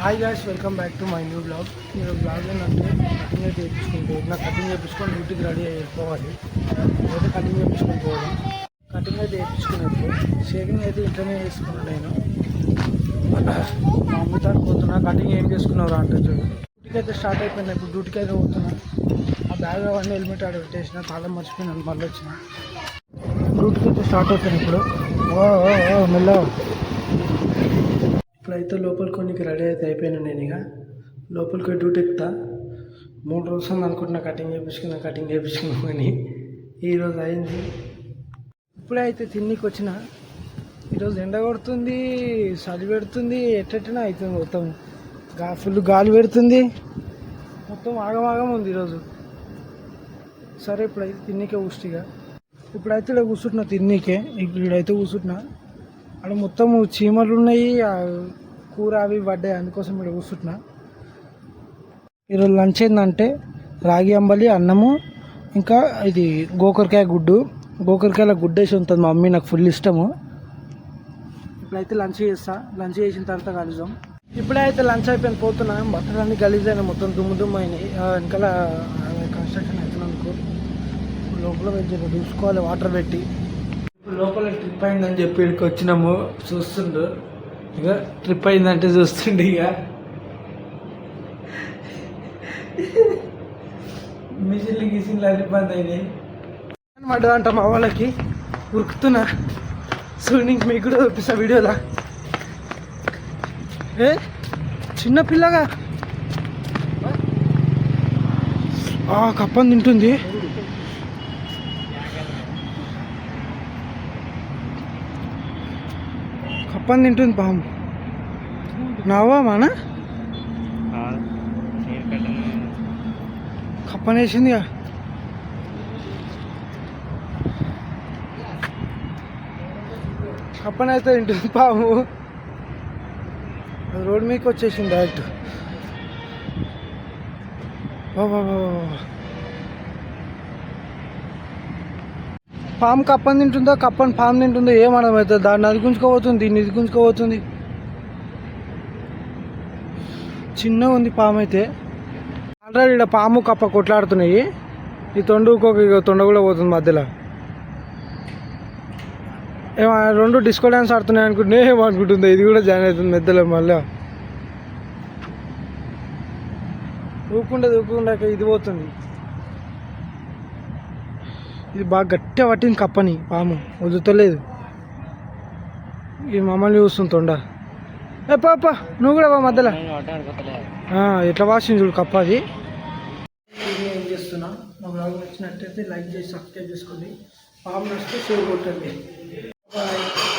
Hi guys, welcome back to my new blog. మీరు blog ఏంటంటే cutting అయితే చేయించుకుంటే ఇట్లా కటింగ్ చేయించుకొని డ్యూటీకి రెడీ అయిపోవాలి. అయితే కటింగ్ చేయించుకొని పోవడం, కటింగ్ అయితే చేయించుకున్నప్పుడు షేవింగ్ అయితే ఇంట్లోనే చేసుకున్నాను. నేను మా అమ్మతో పోతున్నా. కటింగ్ ఏం చేసుకున్నావు అంటే చూడు. డ్యూటీకి అయితే స్టార్ట్ అయిపోయినా. ఇప్పుడు డ్యూటీకి అయితే పోతున్నా. ఆ బ్యాగ్ అవన్నీ హెల్మెట్ ఆడ పెట్టేసిన, తాళం మర్చిపోయినాను. మళ్ళీ వచ్చిన డ్యూటీకి అయితే స్టార్ట్ అవుతాను. ఇప్పుడు మెల్లగా ఇప్పుడైతే లోపలికి కొనికి రెడీ అయితే అయిపోయాను. నేను ఇక లోపలికి డ్యూటీ ఎక్కుతా. 3 రోజులు అనుకుంటున్నా కటింగ్ చేయించుకున్నామని. ఈరోజు అయింది. ఇప్పుడే అయితే తిన్నికి వచ్చిన. ఈరోజు ఎండ కొడుతుంది, చలి పెడుతుంది, ఎట్టెట్టనే అవుతుంది. మొత్తం ఫుల్ గాలి పెడుతుంది. మొత్తం ఆగమాగం ఉంది ఈరోజు. సరే ఇప్పుడైతే తిన్నికే కూర్చుగా. ఇప్పుడైతే ఇలా కూర్చుంటున్నా తిన్నికే. ఇప్పుడైతే కూర్చుంటున్నా. అక్కడ మొత్తం చీమలు ఉన్నాయి, కూర అవి పడ్డాయి. అందుకోసం ఇక్కడ కూర్చుంటున్నా. ఈరోజు లంచ్ ఏంటంటే రాగి అంబలి, అన్నము, ఇంకా ఇది గోకరకాయ గుడ్డు. గోకరకాయల గుడ్డు వేసి ఉంటుంది మా మమ్మీ, నాకు ఫుల్ ఇష్టము. ఇప్పుడైతే లంచ్ చేస్తా. లంచ్ చేసిన తర్వాత కలుద్దాం. ఇప్పుడే అయితే లంచ్ అయిపోయిన పోతున్నా. బట్టలన్నీ గలీజ్ అయినా, మొత్తం దుమ్ము అయినాయి. వెనకాల కన్స్ట్రక్షన్ అవుతున్నందుకు లోపల పెట్టి చూసుకోవాలి వాటర్ పెట్టి. లోపల ట్రిప్ అయిందని చెప్పి ఇక్కడికి వచ్చినాము. చూస్తుండ్రు ఇక ట్రిప్ అయిందంటే చూస్తుండే. ఇక మిషన్లు అన్ని బంద్ అయినాయి అనమాట. అంట మా వాళ్ళకి ఉరుకుతున్నా. స్విమ్మింగ్ మీకు కూడా చూపిస్తా వీడియోలా. చిన్న పిల్లగా కప్పని తింటుంది. కప్పని తింటుంది పాము. నావా మన కప్పనేసింది. కప్పనైతే తింటుంది పాము. రోడ్ మీదకి వచ్చేసింది డైరెక్ట్. పాము కప్పని తింటుందో, కప్పని పాము తింటుందో ఏమనం అవుతుంది. దాన్ని అది గుంజుకోబోతుంది, దీన్ని ఇది గుంజుకోబోతుంది. చిన్నగా ఉంది పాము అయితే. ఆల్రెడీ ఇక్కడ పాము కప్ప కొట్లాడుతున్నాయి. ఈ తొండ కూడా పోతుంది మధ్యలో. ఏమో రెండు డిస్కో డ్యాన్స్ ఆడుతున్నాయి అనుకుంటే ఏమనుకుంటుంది. ఇది కూడా జాయిన్ అవుతుంది మధ్యలో. మళ్ళీ ఊపుకుండాక ఇది పోతుంది. ఇది బాగా గట్టిగా పట్టింది కప్పని. పాము వదులుతలేదు. ఈ మమ్మల్ని చూస్తుంది తొండ. పాప నువ్వు కూడా మధ్యలో ఎట్లా వాసింది చూడు కప్ప. అది ఏం చేస్తున్నా. మా బ్లాగ్ నచ్చినట్టయితే లైక్ చేసి సబ్స్క్రైబ్ చేసుకోండి. పాము నచ్చితే షేర్ కొట్టండి. బాయ్.